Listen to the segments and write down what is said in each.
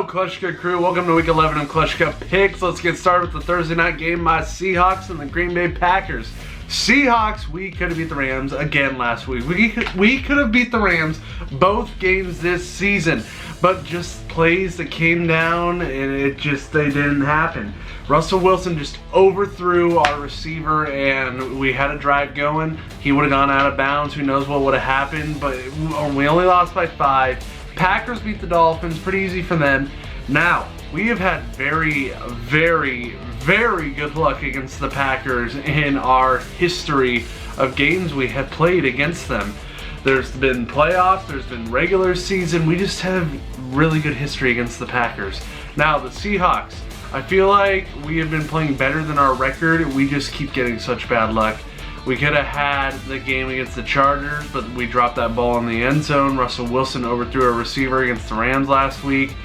Kleschka Crew? Welcome to week 11 of Kleschka Picks. Let's get started with the Thursday night game. My Seahawks and the Green Bay Packers. Seahawks, we could have beat the Rams again last week. We could have beat the Rams both games this season, but just plays that came down and they didn't happen. Russell Wilson just overthrew our receiver and we had a drive going. He would have gone out of bounds. Who knows what would have happened, but we only lost by 5. Packers beat the Dolphins, pretty easy for them. Now, we have had very, very, very good luck against the Packers in our history of games we have played against them. There's been playoffs, there's been regular season. We just have really good history against the Packers. Now, the Seahawks, I feel like we have been playing better than our record. We just keep getting such bad luck. We could have had the game against the Chargers, but we dropped that ball in the end zone. Russell Wilson overthrew a receiver against the Rams last week.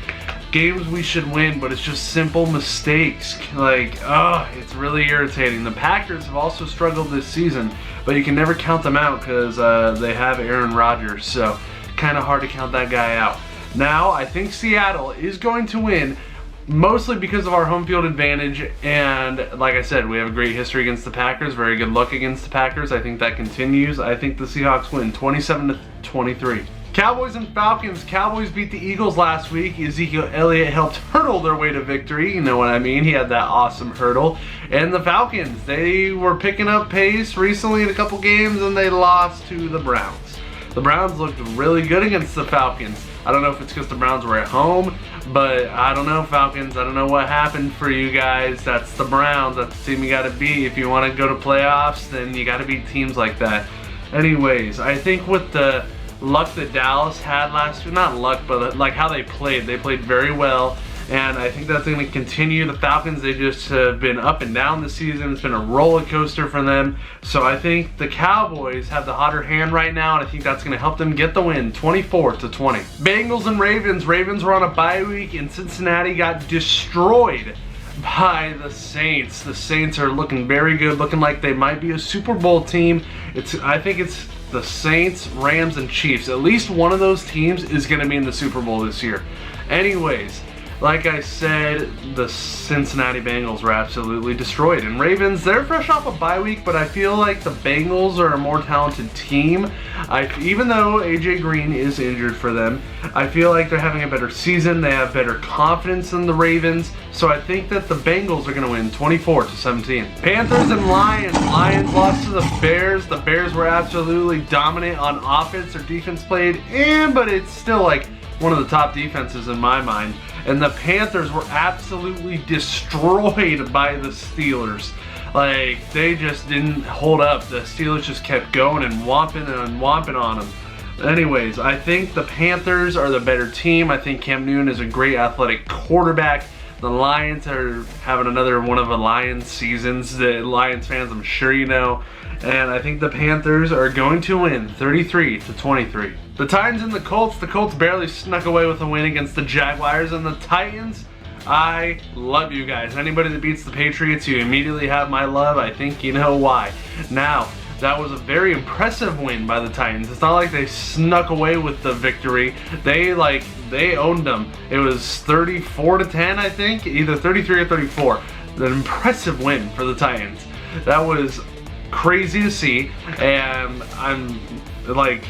Games we should win, but it's just simple mistakes. It's really irritating. The Packers have also struggled this season, but you can never count them out because they have Aaron Rodgers, so kind of hard to count that guy out. Now, I think Seattle is going to win, mostly because of our home field advantage, and like I said, we have a great history against the Packers, very good luck against the Packers. I think that continues. I think the Seahawks win 27-23. Cowboys and Falcons. Cowboys beat the Eagles last week. Ezekiel Elliott helped hurdle their way to victory. You know what I mean? He had that awesome hurdle. And the Falcons, they were picking up pace recently in a couple games, and they lost to the Browns. The Browns looked really good against the Falcons. I don't know if it's because the Browns were at home, but I don't know, Falcons. I don't know what happened for you guys. That's the Browns. That's the team you got to beat. If you want to go to playoffs, then you got to beat teams like that. Anyways, I think with the luck that Dallas had last week, not luck, but like how they played very well. And I think that's going to continue. The Falcons, they just have been up and down this season. It's been a roller coaster for them. So I think the Cowboys have the hotter hand right now, and I think that's going to help them get the win, 24-20. Bengals and Ravens. Ravens were on a bye week, and Cincinnati got destroyed by the Saints. The Saints are looking very good, looking like they might be a Super Bowl team. I think it's the Saints, Rams, and Chiefs. At least one of those teams is going to be in the Super Bowl this year. Anyways, like I said, the Cincinnati Bengals were absolutely destroyed. And Ravens, they're fresh off a bye week, but I feel like the Bengals are a more talented team. Even though A.J. Green is injured for them, I feel like they're having a better season. They have better confidence than the Ravens. So I think that the Bengals are going to win 24-17. Panthers and Lions. Lions lost to the Bears. The Bears were absolutely dominant on offense. Their defense played but it's still like one of the top defenses in my mind. And the Panthers were absolutely destroyed by the Steelers. They just didn't hold up. The Steelers just kept going and whomping on them. Anyways, I think the Panthers are the better team. I think Cam Newton is a great athletic quarterback. The Lions are having another one of the Lions seasons. The Lions fans, I'm sure you know. And I think the Panthers are going to win 33-23. The Titans and the Colts. The Colts barely snuck away with a win against the Jaguars. And the Titans, I love you guys. Anybody that beats the Patriots, you immediately have my love. I think you know why. Now, that was a very impressive win by the Titans. It's not like they snuck away with the victory. They owned them. It was 34-10, I think, either 33 or 34. An impressive win for the Titans. That was crazy to see, and I'm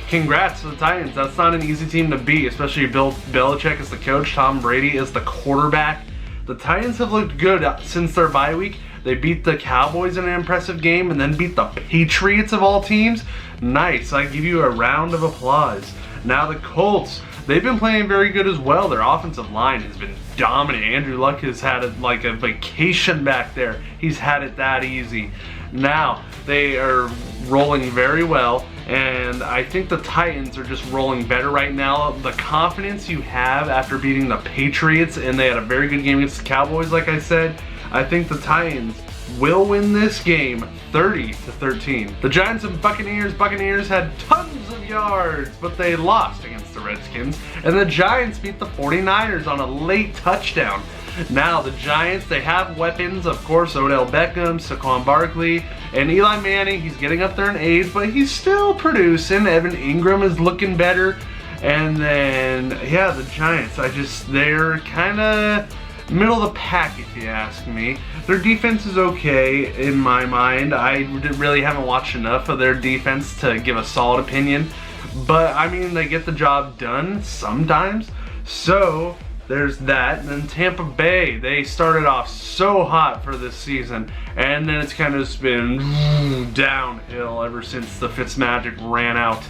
congrats to the Titans. That's not an easy team to beat, especially Bill Belichick is the coach, Tom Brady is the quarterback. The Titans have looked good since their bye week. They beat the Cowboys in an impressive game and then beat the Patriots of all teams. Nice. I give you a round of applause. Now the Colts, they've been playing very good as well. Their offensive line has been dominant. Andrew Luck has had a vacation back there. He's had it that easy. Now they are rolling very well, and I think the Titans are just rolling better right now. The confidence you have after beating the Patriots, and they had a very good game against the Cowboys, like I said, I think the Titans will win this game 30-13. The Giants and Buccaneers. Buccaneers had tons of yards, but they lost against the Redskins. And the Giants beat the 49ers on a late touchdown. Now the Giants, they have weapons, of course, Odell Beckham, Saquon Barkley, and Eli Manning. He's getting up there in age, but he's still producing. Evan Ingram is looking better. And then, yeah, the Giants, they're kind of middle of the pack, if you ask me. Their defense is okay in my mind. I really haven't watched enough of their defense to give a solid opinion. But, I mean, they get the job done sometimes. So, there's that. And then Tampa Bay, they started off so hot for this season. And then it's kind of been downhill ever since the Fitzmagic ran out.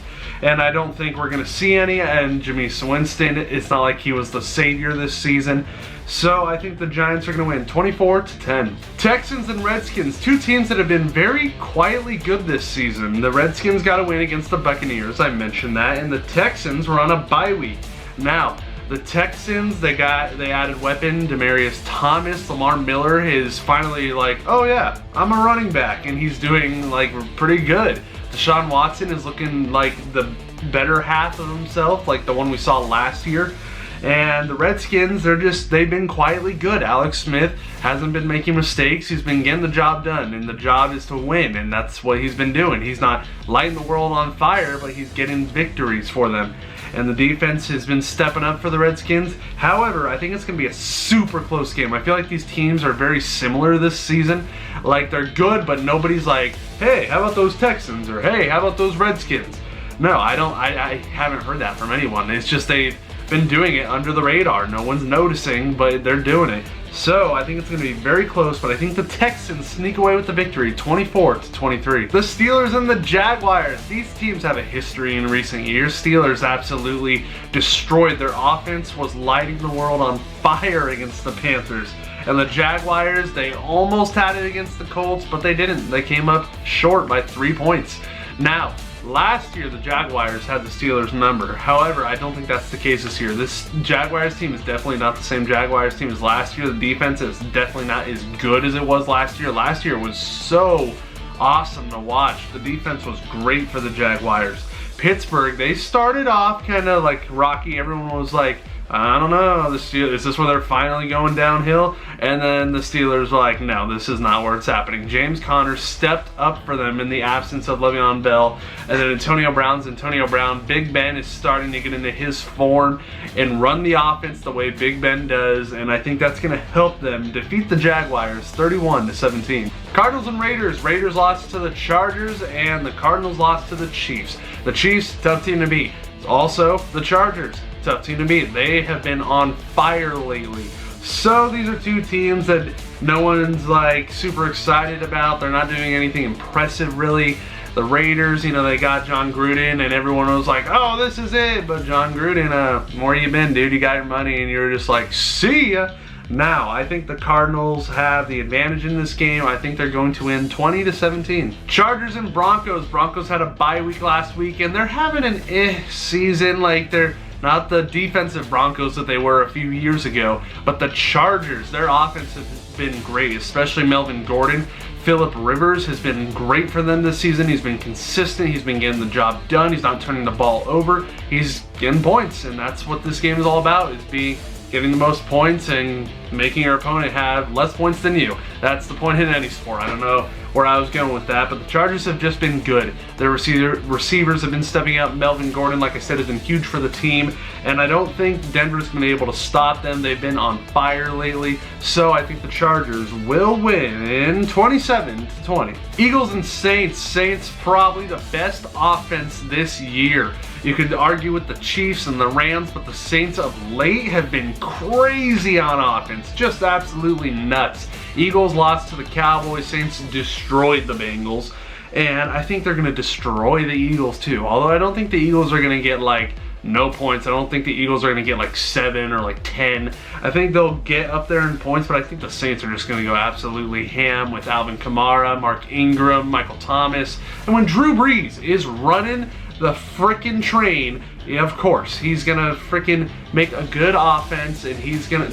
And I don't think we're going to see any. And Jameis Winston, it's not like he was the savior this season. So I think the Giants are going to win 24-10. Texans and Redskins, two teams that have been very quietly good this season. The Redskins got a win against the Buccaneers, I mentioned that. And the Texans were on a bye week. Now, the Texans, they added weapon, Demaryius Thomas. Lamar Miller is finally like, oh yeah, I'm a running back. And he's doing like pretty good. Deshaun Watson is looking like the better half of himself, like the one we saw last year. And the Redskins, they've been quietly good. Alex Smith hasn't been making mistakes. He's been getting the job done, and the job is to win, and that's what he's been doing. He's not lighting the world on fire, but he's getting victories for them. And the defense has been stepping up for the Redskins. However, I think it's going to be a super close game. I feel like these teams are very similar this season. Like, they're good, but nobody's like, hey, how about those Texans? Or, hey, how about those Redskins? No, I haven't heard that from anyone. It's just they've been doing it under the radar. No one's noticing, but they're doing it. So I think it's going to be very close, but I think the Texans sneak away with the victory, 24-23. The Steelers and the Jaguars. These teams have a history in recent years. Steelers absolutely destroyed. Their offense was lighting the world on fire against the Panthers. And the Jaguars, they almost had it against the Colts, but they didn't. They came up short by 3 points. Now, last year, the Jaguars had the Steelers' number. However, I don't think that's the case this year. This Jaguars team is definitely not the same Jaguars team as last year. The defense is definitely not as good as it was last year. Last year was so awesome to watch. The defense was great for the Jaguars. Pittsburgh, they started off kind of like rocky. Everyone was like, I don't know, is this where they're finally going downhill? And then the Steelers were like, no, this is not where it's happening. James Conner stepped up for them in the absence of Le'Veon Bell. And then Antonio Brown. Big Ben is starting to get into his form and run the offense the way Big Ben does. And I think that's going to help them defeat the Jaguars 31-17. Cardinals and Raiders. Raiders lost to the Chargers and the Cardinals lost to the Chiefs. The Chiefs, tough team to beat. Also, the Chargers, tough team to beat. They have been on fire lately. So these are two teams that no one's like super excited about. They're not doing anything impressive really. The Raiders, you know, they got John Gruden and everyone was like, oh, this is it. But John Gruden, where you been, dude? You got your money and you're just like, see ya. Now, I think the Cardinals have the advantage in this game. I think they're going to win 20-17. Chargers and Broncos. Broncos had a bye week last week and they're having an season. Like, they're not the defensive Broncos that they were a few years ago, but the Chargers, their offense has been great, especially Melvin Gordon. Phillip Rivers has been great for them this season. He's been consistent. He's been getting the job done. He's not turning the ball over. He's getting points, and that's what this game is all about, is getting the most points and making your opponent have less points than you. That's the point in any sport. I don't know where I was going with that, but the Chargers have just been good. Their receivers have been stepping up. Melvin Gordon, like I said, has been huge for the team, and I don't think Denver's been able to stop them. They've been on fire lately, so I think the Chargers will win in 27-20. Eagles and Saints. Saints probably the best offense this year. You could argue with the Chiefs and the Rams, but the Saints of late have been crazy on offense. Just absolutely nuts. Eagles lost to the Cowboys. Saints destroyed the Bengals. And I think they're going to destroy the Eagles too. Although I don't think the Eagles are going to get like no points. I don't think the Eagles are going to get like 7 or like 10. I think they'll get up there in points, but I think the Saints are just going to go absolutely ham with Alvin Kamara, Mark Ingram, Michael Thomas. And when Drew Brees is running the frickin' train, yeah, of course, he's gonna frickin' make a good offense, and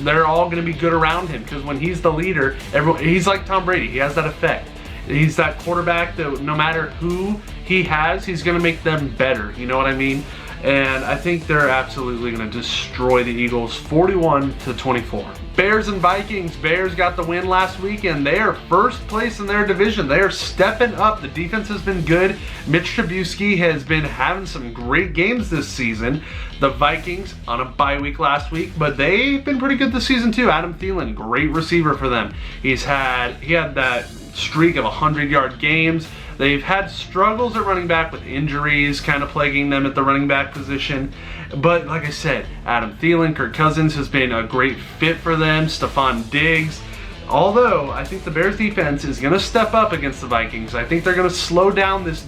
they're all gonna be good around him, because when he's the leader, he's like Tom Brady. He has that effect. He's that quarterback that no matter who he has, he's gonna make them better. You know what I mean? and I think they're absolutely going to destroy the Eagles 41-24. Bears and Vikings. Bears got the win last week, and they are first place in their division. They are stepping up. The defense has been good. Mitch Trubisky has been having some great games this season. The Vikings on a bye week last week, but they've been pretty good this season too. Adam Thielen, great receiver for them. He had that streak of 100-yard games. They've had struggles at running back with injuries kind of plaguing them at the running back position. But like I said, Adam Thielen, Kirk Cousins has been a great fit for them. Stephon Diggs. Although I think the Bears defense is going to step up against the Vikings. I think they're going to slow down this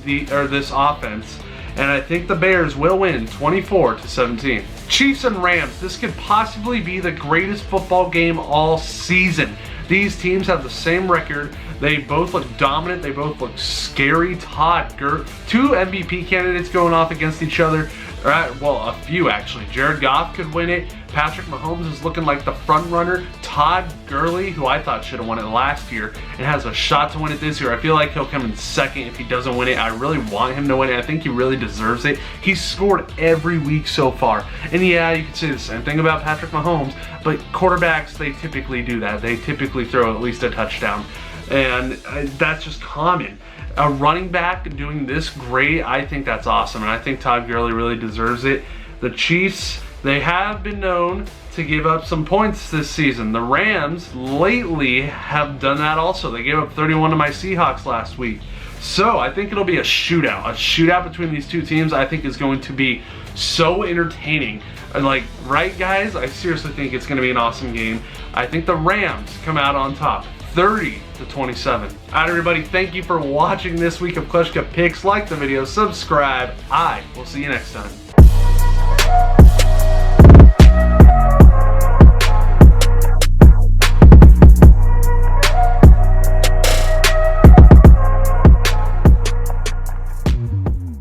offense. And I think the Bears will win 24-17. Chiefs and Rams. This could possibly be the greatest football game all season. These teams have the same record. They both look dominant. They both look scary. Two MVP candidates going off against each other. Well, a few actually. Jared Goff could win it. Patrick Mahomes is looking like the front runner. Todd Gurley, who I thought should have won it last year and has a shot to win it this year. I feel like he'll come in second if he doesn't win it. I really want him to win it. I think he really deserves it. He's scored every week so far. And yeah, you could say the same thing about Patrick Mahomes, but quarterbacks, they typically do that. They typically throw at least a touchdown. And that's just common. A running back doing this great, I think that's awesome. And I think Todd Gurley really deserves it. The Chiefs, they have been known to give up some points this season. The Rams lately have done that also. They gave up 31 to my Seahawks last week. So I think it'll be a shootout. A shootout between these two teams I think is going to be so entertaining. Like, right guys? I seriously think it's going to be an awesome game. I think the Rams come out on top. 30-27. Alright everybody, thank you for watching this week of Kleschka Picks. Like the video, subscribe. I will see you next time.